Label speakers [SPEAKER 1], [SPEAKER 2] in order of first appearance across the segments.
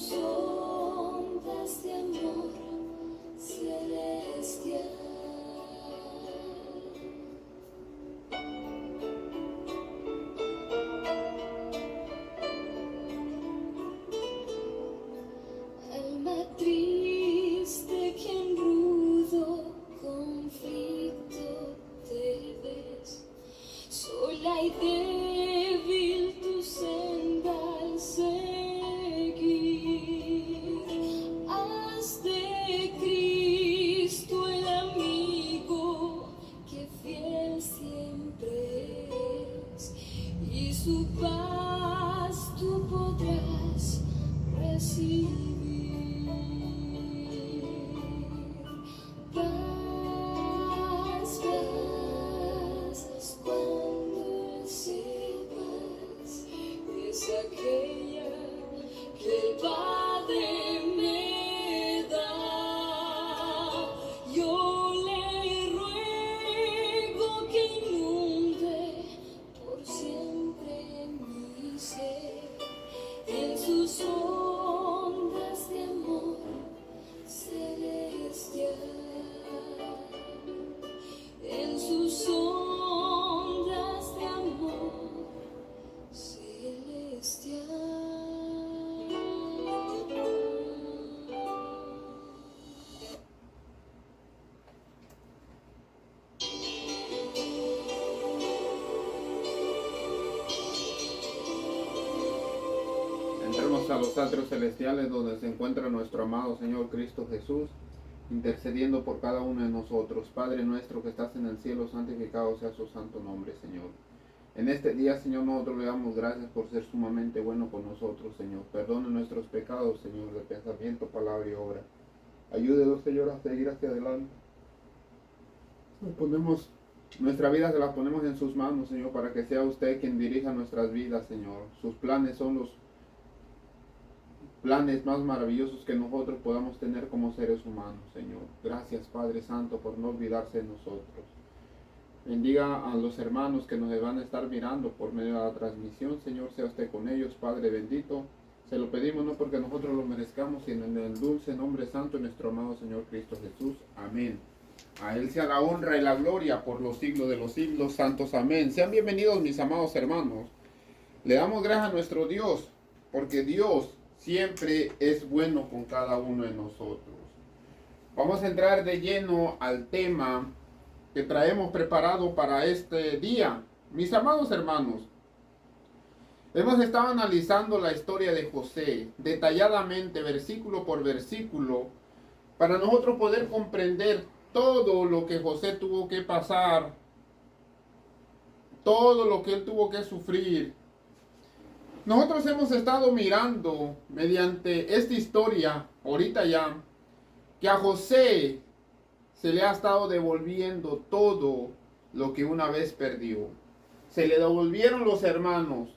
[SPEAKER 1] sus ondas de amor celestial. Alma triste que en rudo conflicto te ves, sola y débil tu senda al seguir. Haz de Cristo el amigo que fiel siempre es, y su paz tú podrás recibir. Paz, paz, cuando sepas es aquella que el Padre me da. Yo le ruego que inunde por siempre mi ser en sus ondas de amor celestial. En sus ondas de amor celestial.
[SPEAKER 2] Entremos a los atrios celestiales donde se encuentra nuestro amado Señor Cristo Jesús, intercediendo por cada uno de nosotros. Padre nuestro que estás en el cielo, santificado sea su santo nombre, Señor. En este día, Señor, nosotros le damos gracias por ser sumamente bueno con nosotros, Señor. Perdone nuestros pecados, Señor, de pensamiento, palabra y obra. Ayúdenos, Señor, a seguir hacia adelante. Nuestra vida se la ponemos en sus manos, Señor, para que sea usted quien dirija nuestras vidas, Señor. Sus planes son los planes más maravillosos que nosotros podamos tener como seres humanos, Señor. Gracias, Padre Santo, por no olvidarse de nosotros. Bendiga a los hermanos que nos van a estar mirando por medio de la transmisión, Señor. Sea usted con ellos, Padre bendito. Se lo pedimos no porque nosotros lo merezcamos, sino en el dulce nombre santo de nuestro amado Señor Cristo Jesús. Amén. A Él sea la honra y la gloria por los siglos de los siglos santos. Amén. Sean bienvenidos, mis amados hermanos. Le damos gracias a nuestro Dios, porque Dios siempre es bueno con cada uno de nosotros. Vamos a entrar de lleno al tema que traemos preparado para este día. Mis amados hermanos, hemos estado analizando la historia de José detalladamente, versículo por versículo, para nosotros poder comprender todo lo que José tuvo que pasar, todo lo que él tuvo que sufrir. Nosotros hemos estado mirando mediante esta historia, ahorita ya, que a José se le ha estado devolviendo todo lo que una vez perdió. Se le devolvieron los hermanos,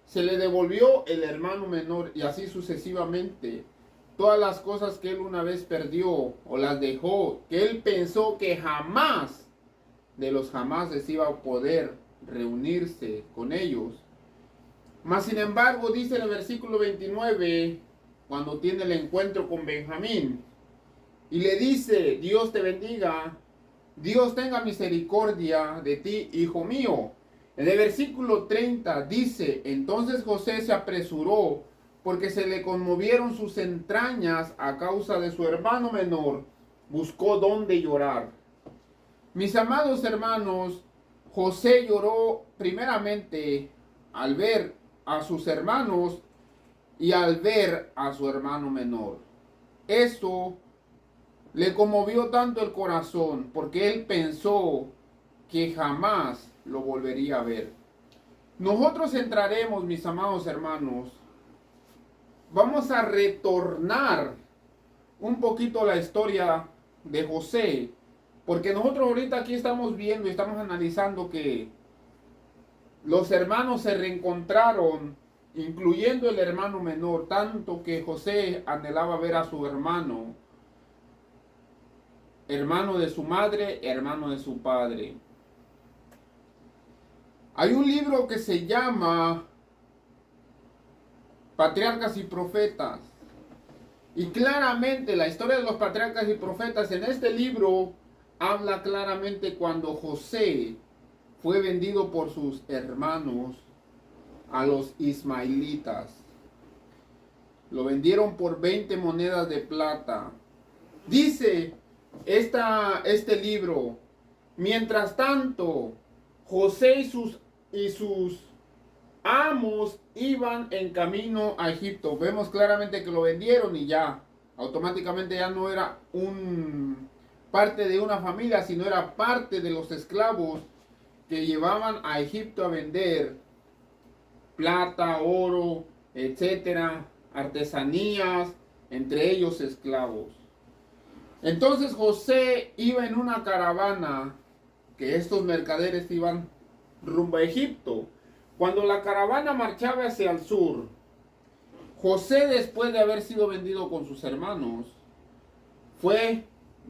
[SPEAKER 2] se le devolvió el hermano menor y así sucesivamente. Todas las cosas que él una vez perdió o las dejó, que él pensó que jamás, de los jamases iba a poder reunirse con ellos. Mas sin embargo, dice en el versículo 29, cuando tiene el encuentro con Benjamín, y le dice: Dios te bendiga, Dios tenga misericordia de ti, hijo mío. En el versículo 30 dice: entonces José se apresuró, porque se le conmovieron sus entrañas a causa de su hermano menor, buscó dónde llorar. Mis amados hermanos, José lloró primeramente al ver a sus hermanos y al ver a su hermano menor. Esto le conmovió tanto el corazón porque él pensó que jamás lo volvería a ver. Nosotros entraremos, mis amados hermanos, vamos a retornar un poquito la historia de José, porque nosotros ahorita aquí estamos viendo y estamos analizando que los hermanos se reencontraron, incluyendo el hermano menor, tanto que José anhelaba ver a su hermano, hermano de su madre, hermano de su padre. Hay un libro que se llama Patriarcas y Profetas. Y claramente la historia de los patriarcas y profetas en este libro habla claramente cuando José fue vendido por sus hermanos a los ismaelitas. Lo vendieron por 20 monedas de plata. Dice este libro, mientras tanto, José y sus amos iban en camino a Egipto. Vemos claramente que lo vendieron y ya, automáticamente ya no era parte de una familia, sino era parte de los esclavos que llevaban a Egipto a vender plata, oro, etcétera, artesanías, entre ellos esclavos. Entonces José iba en una caravana, que estos mercaderes iban rumbo a Egipto. Cuando la caravana marchaba hacia el sur, José, después de haber sido vendido con sus hermanos, fue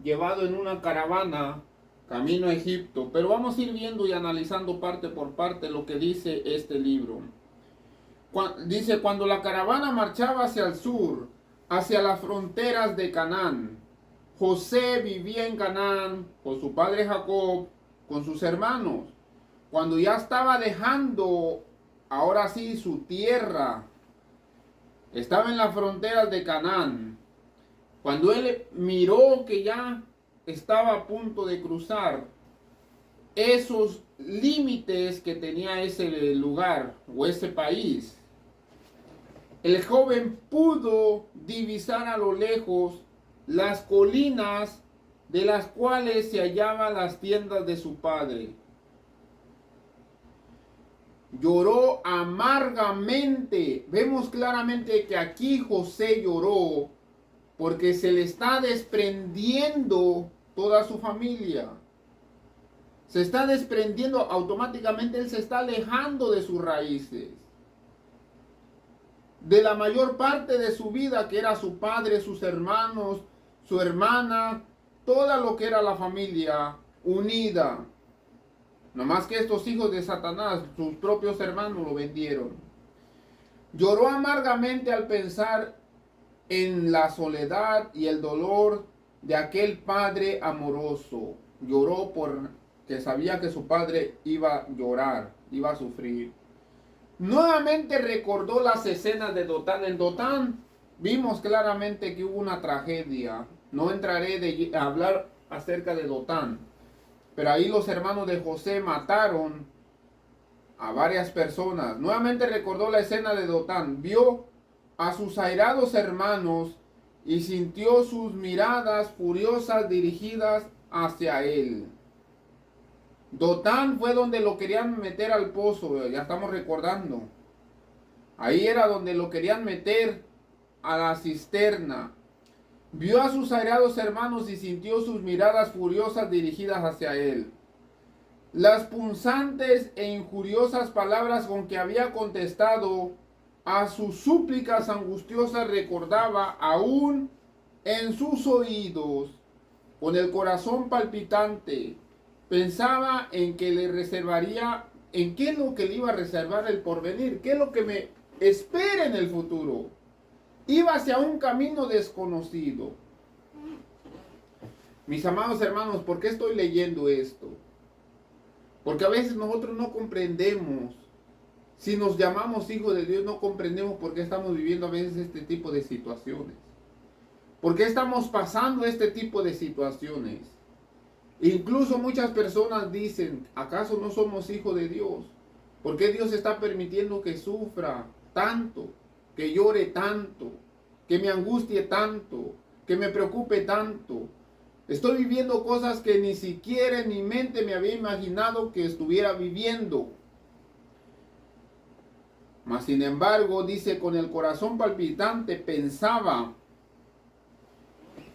[SPEAKER 2] llevado en una caravana camino a Egipto. Pero vamos a ir viendo y analizando parte por parte lo que dice este libro. Dice, cuando la caravana marchaba hacia el sur, hacia las fronteras de Canaán, José vivía en Canaán con su padre Jacob, con sus hermanos. Cuando ya estaba dejando, ahora sí, su tierra, estaba en las fronteras de Canaán. Cuando él miró que ya estaba a punto de cruzar esos límites que tenía ese lugar o ese país, el joven pudo divisar a lo lejos las colinas de las cuales se hallaban las tiendas de su padre. Lloró amargamente. Vemos claramente que aquí José lloró porque se le está desprendiendo toda su familia. Se está desprendiendo automáticamente, él se está alejando de sus raíces. De la mayor parte de su vida, que era su padre, sus hermanos, su hermana, toda lo que era la familia unida. No más que estos hijos de Satanás, sus propios hermanos, lo vendieron. Lloró amargamente al pensar en la soledad y el dolor de aquel padre amoroso. Lloró porque sabía que su padre iba a llorar, iba a sufrir. Nuevamente recordó las escenas de Dotán. En Dotán vimos claramente que hubo una tragedia. No entraré a hablar acerca de Dotán. Pero ahí los hermanos de José mataron a varias personas. Nuevamente recordó la escena de Dotán. Vio a sus airados hermanos y sintió sus miradas furiosas dirigidas hacia él. Dotán fue donde lo querían meter al pozo, ya estamos recordando. Ahí era donde lo querían meter a la cisterna. Vio a sus airados hermanos y sintió sus miradas furiosas dirigidas hacia él. Las punzantes e injuriosas palabras con que había contestado a sus súplicas angustiosas recordaba aún en sus oídos. Con el corazón palpitante, pensaba en que le reservaría, en qué es lo que le iba a reservar el porvenir, qué es lo que me espera en el futuro. Iba hacia un camino desconocido. Mis amados hermanos, ¿por qué estoy leyendo esto? Porque a veces nosotros no comprendemos. Si nos llamamos hijos de Dios, no comprendemos por qué estamos viviendo a veces este tipo de situaciones. ¿Por qué estamos pasando este tipo de situaciones? Incluso muchas personas dicen, ¿acaso no somos hijos de Dios? ¿Por qué Dios está permitiendo que sufra tanto? Que llore tanto, que me angustie tanto, que me preocupe tanto. Estoy viviendo cosas que ni siquiera en mi mente me había imaginado que estuviera viviendo. Mas sin embargo, dice, con el corazón palpitante pensaba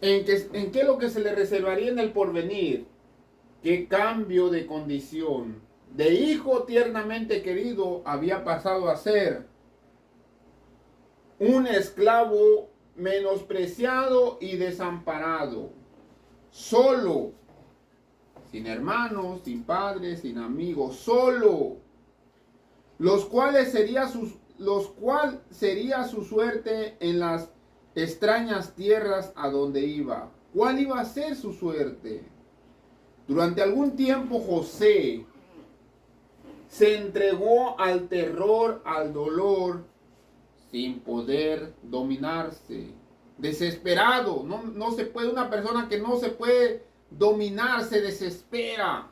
[SPEAKER 2] en qué es lo que se le reservaría en el porvenir. Qué cambio de condición. De hijo tiernamente querido había pasado a ser un esclavo menospreciado y desamparado, solo, sin hermanos, sin padres, sin amigos, solo, cual sería su suerte en las extrañas tierras a donde iba. ¿Cuál iba a ser su suerte? Durante algún tiempo José se entregó al terror, al dolor, sin poder dominarse. Desesperado. No se puede, una persona que no se puede dominar, se desespera.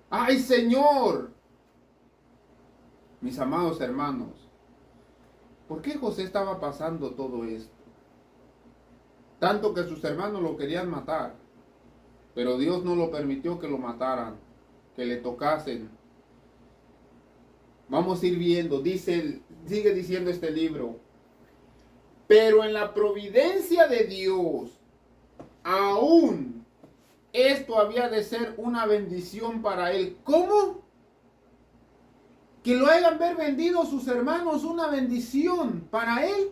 [SPEAKER 2] ¡Ay, Señor! Mis amados hermanos, ¿por qué José estaba pasando todo esto? Tanto que sus hermanos lo querían matar, pero Dios no lo permitió que lo mataran, que le tocasen. Vamos a ir viendo, sigue diciendo este libro. Pero en la providencia de Dios, aún esto había de ser una bendición para él. ¿Cómo? Que lo hayan ver vendido sus hermanos, una bendición para él.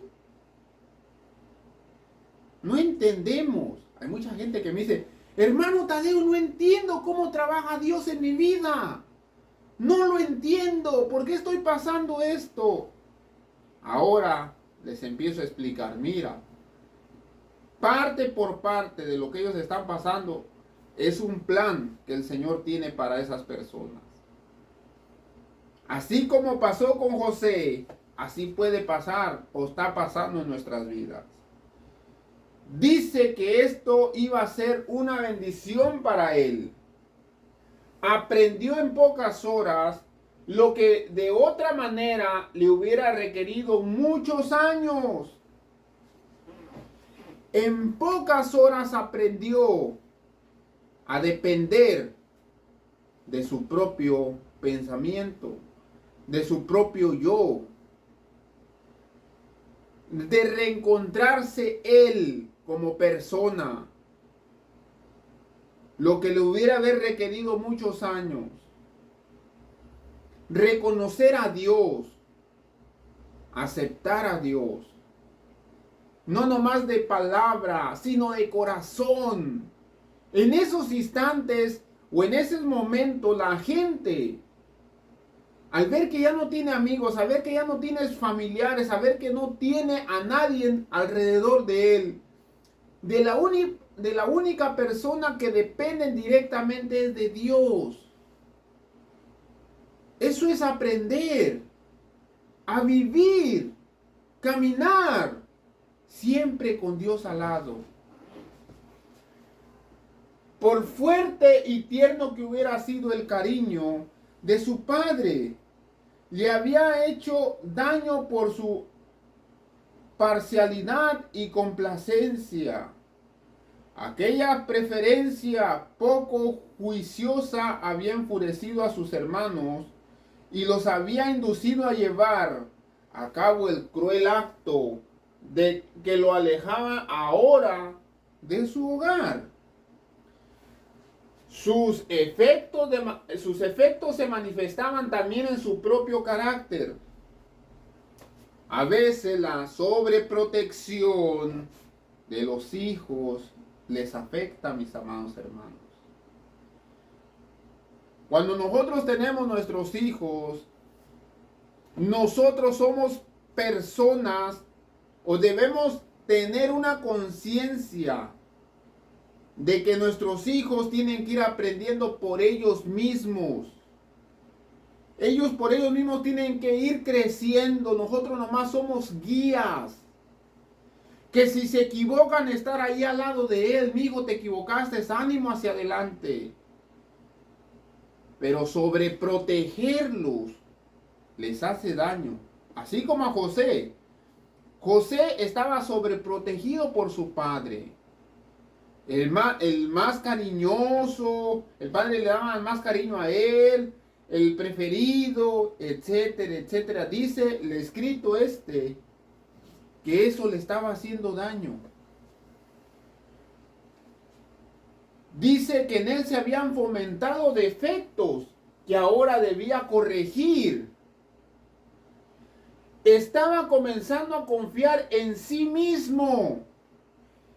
[SPEAKER 2] No entendemos. Hay mucha gente que me dice, hermano Tadeo, no entiendo cómo trabaja Dios en mi vida. No lo entiendo. ¿Por qué estoy pasando esto? Ahora les empiezo a explicar. Mira, parte por parte de lo que ellos están pasando es un plan que el Señor tiene para esas personas. Así como pasó con José, así puede pasar o está pasando en nuestras vidas. Dice que esto iba a ser una bendición para él. Aprendió en pocas horas lo que de otra manera le hubiera requerido muchos años. En pocas horas aprendió a depender de su propio pensamiento, de su propio yo, de reencontrarse él como persona, lo que le hubiera haber requerido muchos años. Reconocer a Dios, aceptar a Dios, no nomás de palabra, sino de corazón. En esos instantes o en esos momentos la gente, al ver que ya no tiene amigos, al ver que ya no tiene familiares, al ver que no tiene a nadie alrededor de él, de la única persona que dependen directamente es de Dios. Eso es aprender a vivir, caminar siempre con Dios al lado. Por fuerte y tierno que hubiera sido el cariño de su padre, le había hecho daño por su parcialidad y complacencia. Aquella preferencia poco juiciosa había enfurecido a sus hermanos y los había inducido a llevar a cabo el cruel acto de que lo alejaba ahora de su hogar. Sus efectos se manifestaban también en su propio carácter. A veces la sobreprotección de los hijos les afecta, mis amados hermanos. Cuando nosotros tenemos nuestros hijos, nosotros somos personas o debemos tener una conciencia de que nuestros hijos tienen que ir aprendiendo por ellos mismos. Ellos por ellos mismos tienen que ir creciendo. Nosotros nomás somos guías. Que si se equivocan, estar ahí al lado de él. Mi hijo, te equivocaste, ánimo hacia adelante. Pero sobreprotegerlos les hace daño. Así como a José. José estaba sobreprotegido por su padre. El más cariñoso, el padre le daba más cariño a él, el preferido, etcétera, etcétera. Dice el escrito que eso le estaba haciendo daño. Dice que en él se habían fomentado defectos que ahora debía corregir. Estaba comenzando a confiar en sí mismo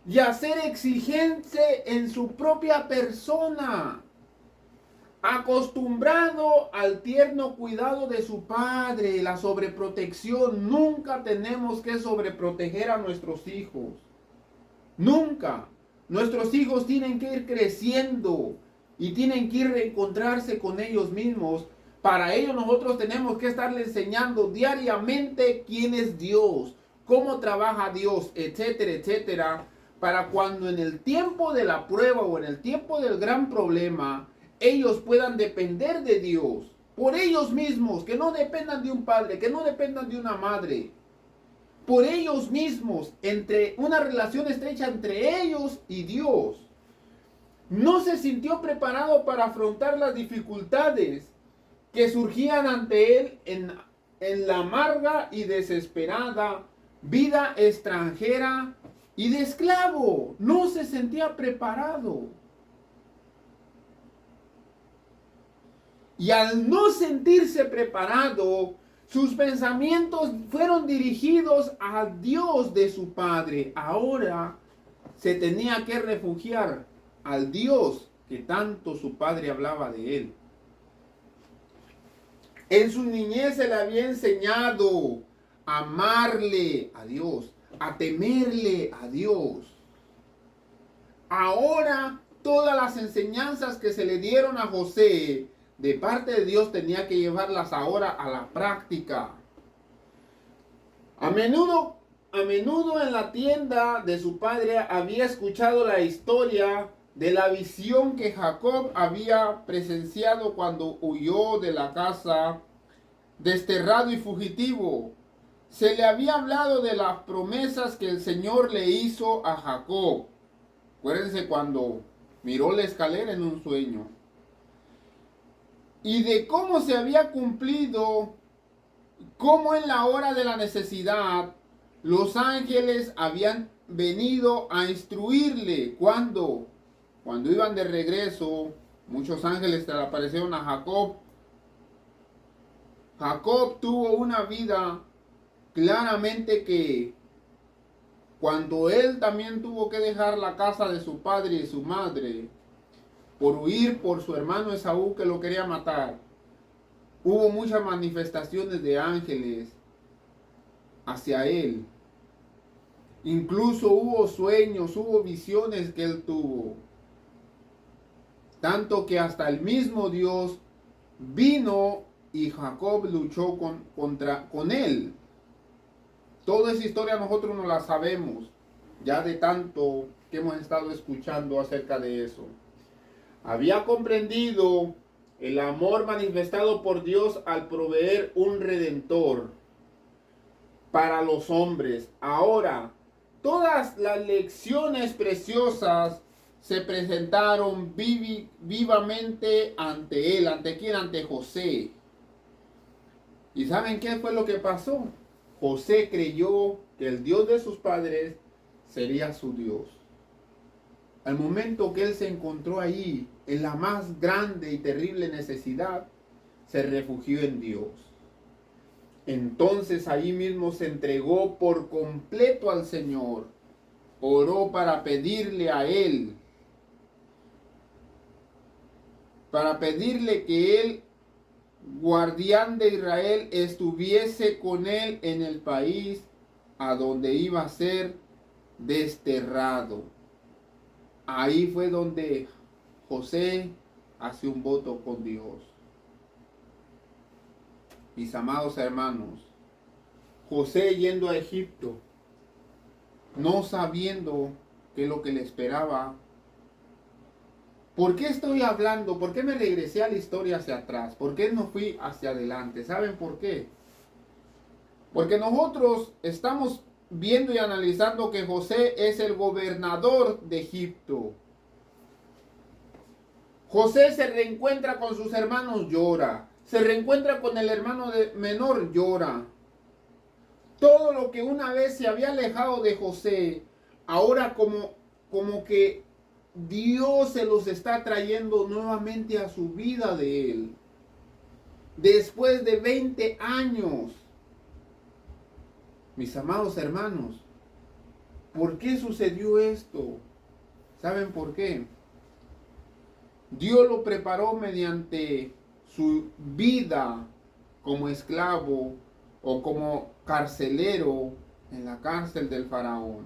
[SPEAKER 2] y a ser exigente en su propia persona. acostumbrado al tierno cuidado de su padre, la sobreprotección. Nunca tenemos que sobreproteger a nuestros hijos. Nunca. Nuestros hijos tienen que ir creciendo y tienen que ir reencontrarse con ellos mismos. Para ello nosotros tenemos que estarle enseñando diariamente quién es Dios, cómo trabaja Dios, etcétera, etcétera, para cuando en el tiempo de la prueba o en el tiempo del gran problema, ellos puedan depender de Dios, por ellos mismos, que no dependan de un padre, que no dependan de una madre, por ellos mismos, entre una relación estrecha entre ellos y Dios. No se sintió preparado para afrontar las dificultades que surgían ante él en la amarga y desesperada vida extranjera y de esclavo. No se sentía preparado. Y al no sentirse preparado, sus pensamientos fueron dirigidos al Dios de su padre. Ahora se tenía que refugiar al Dios que tanto su padre hablaba de él. En su niñez se le había enseñado a amarle a Dios, a temerle a Dios. Ahora todas las enseñanzas que se le dieron a José de parte de Dios tenía que llevarlas ahora a la práctica. A menudo en la tienda de su padre había escuchado la historia de la visión que Jacob había presenciado cuando huyó de la casa, desterrado y fugitivo. Se le había hablado de las promesas que el Señor le hizo a Jacob. Acuérdense cuando miró la escalera en un sueño. Y de cómo se había cumplido, cómo en la hora de la necesidad, los ángeles habían venido a instruirle. Cuando iban de regreso, muchos ángeles se le aparecieron a Jacob. Jacob tuvo una vida claramente que cuando él también tuvo que dejar la casa de su padre y su madre por huir por su hermano Esaú que lo quería matar, hubo muchas manifestaciones de ángeles hacia él. Incluso hubo sueños, hubo visiones que él tuvo. Tanto que hasta el mismo Dios vino y Jacob luchó con él. Toda esa historia nosotros no la sabemos, ya de tanto que hemos estado escuchando acerca de eso. Había comprendido el amor manifestado por Dios al proveer un redentor para los hombres. Ahora, todas las lecciones preciosas se presentaron vivamente ante él. ¿Ante quién? Ante José. ¿Y saben qué fue lo que pasó? José creyó que el Dios de sus padres sería su Dios. Al momento que él se encontró ahí, en la más grande y terrible necesidad, se refugió en Dios. Entonces ahí mismo se entregó por completo al Señor. Oró para pedirle a Él, para pedirle que Él, guardián de Israel, estuviese con Él en el país a donde iba a ser desterrado. Ahí fue donde José hace un voto con Dios. Mis amados hermanos, José yendo a Egipto, no sabiendo qué es lo que le esperaba. ¿Por qué estoy hablando? ¿Por qué me regresé a la historia hacia atrás? ¿Por qué no fui hacia adelante? ¿Saben por qué? Porque nosotros estamos viendo y analizando que José es el gobernador de Egipto. José se reencuentra con sus hermanos, llora. Se reencuentra con el hermano menor, llora. Todo lo que una vez se había alejado de José, ahora como que Dios se los está trayendo nuevamente a su vida de él. Después de 20 años. Mis amados hermanos, ¿por qué sucedió esto? ¿Saben por qué? Dios lo preparó mediante su vida como esclavo o como carcelero en la cárcel del faraón.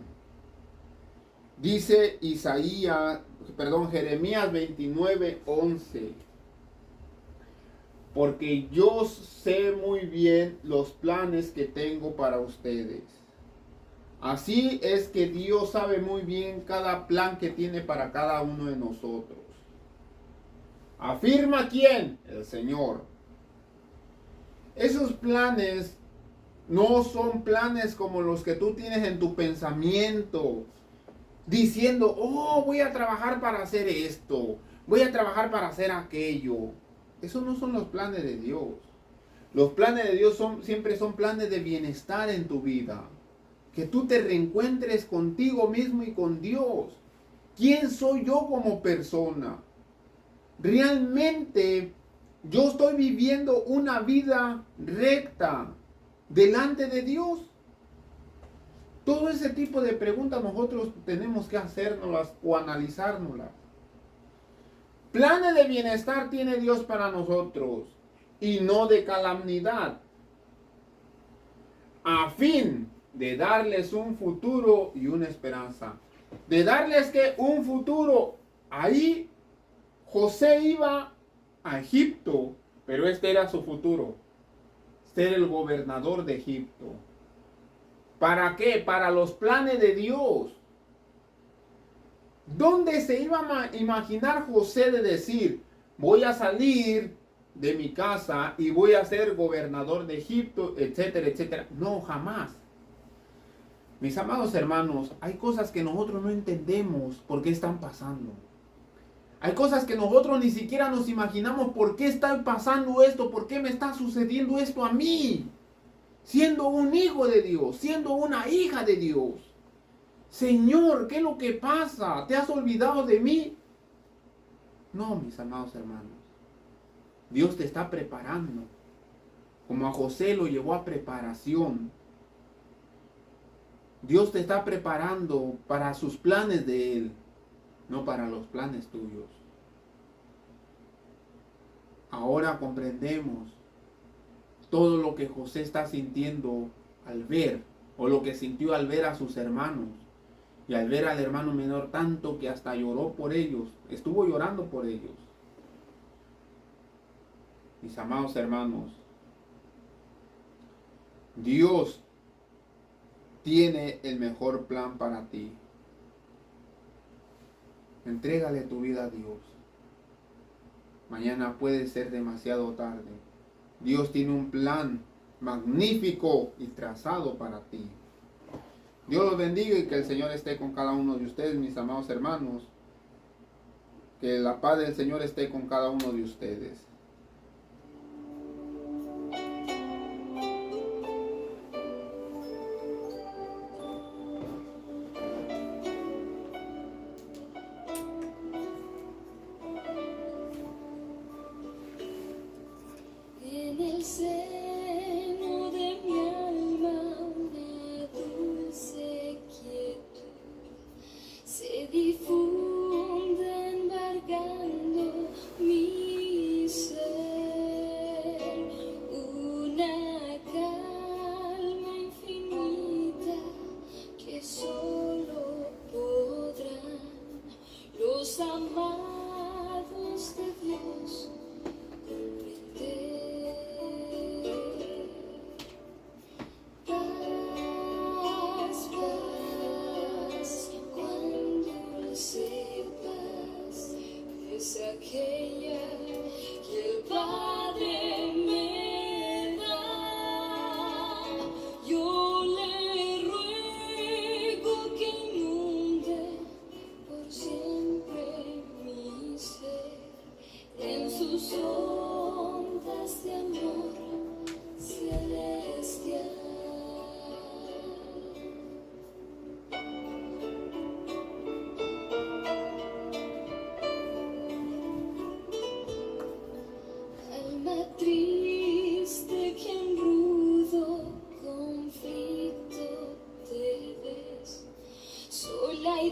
[SPEAKER 2] Dice Jeremías 29:11. Porque yo sé muy bien los planes que tengo para ustedes. Así es que Dios sabe muy bien cada plan que tiene para cada uno de nosotros. ¿Afirma quién? El Señor. Esos planes no son planes como los que tú tienes en tu pensamiento, diciendo, oh, voy a trabajar para hacer esto, voy a trabajar para hacer aquello. Esos no son los planes de Dios. Los planes de Dios siempre son planes de bienestar en tu vida. Que tú te reencuentres contigo mismo y con Dios. ¿Quién soy yo como persona? ¿Realmente yo estoy viviendo una vida recta delante de Dios? Todo ese tipo de preguntas nosotros tenemos que hacérnoslas o analizárnoslas. Planes de bienestar tiene Dios para nosotros y no de calamidad, a fin de darles un futuro y una esperanza. De darles que un futuro. Ahí José iba a Egipto, pero este era su futuro. Ser el gobernador de Egipto. ¿Para qué? Para los planes de Dios. ¿Dónde se iba a imaginar José de decir, voy a salir de mi casa y voy a ser gobernador de Egipto, etcétera, etcétera? No, jamás. Mis amados hermanos, hay cosas que nosotros no entendemos por qué están pasando. Hay cosas que nosotros ni siquiera nos imaginamos por qué está pasando esto, por qué me está sucediendo esto a mí. Siendo un hijo de Dios, siendo una hija de Dios. Señor, ¿qué es lo que pasa? ¿Te has olvidado de mí? No, mis amados hermanos. Dios te está preparando. Como a José lo llevó a preparación. Dios te está preparando para sus planes de Él, no para los planes tuyos. Ahora comprendemos todo lo que José está sintiendo al ver, o lo que sintió al ver a sus hermanos. Y al ver al hermano menor tanto que hasta lloró por ellos, estuvo llorando por ellos. Mis amados hermanos, Dios tiene el mejor plan para ti. Entrégale tu vida a Dios. Mañana puede ser demasiado tarde. Dios tiene un plan magnífico y trazado para ti. Dios los bendiga y que el Señor esté con cada uno de ustedes, mis amados hermanos. Que la paz del Señor esté con cada uno de ustedes.
[SPEAKER 1] En el seno de mi alma una dulce quietud se difunde embargando mi ser, una calma infinita que solo podrán los amados de Dios comprender. Paz, paz, cuán dulce paz es aquella que el Padre me da. Yo le ruego que inunde por siempre mi ser en sus ondas de amor celestial. Alma triste que en rudo conflicto te ves, sola y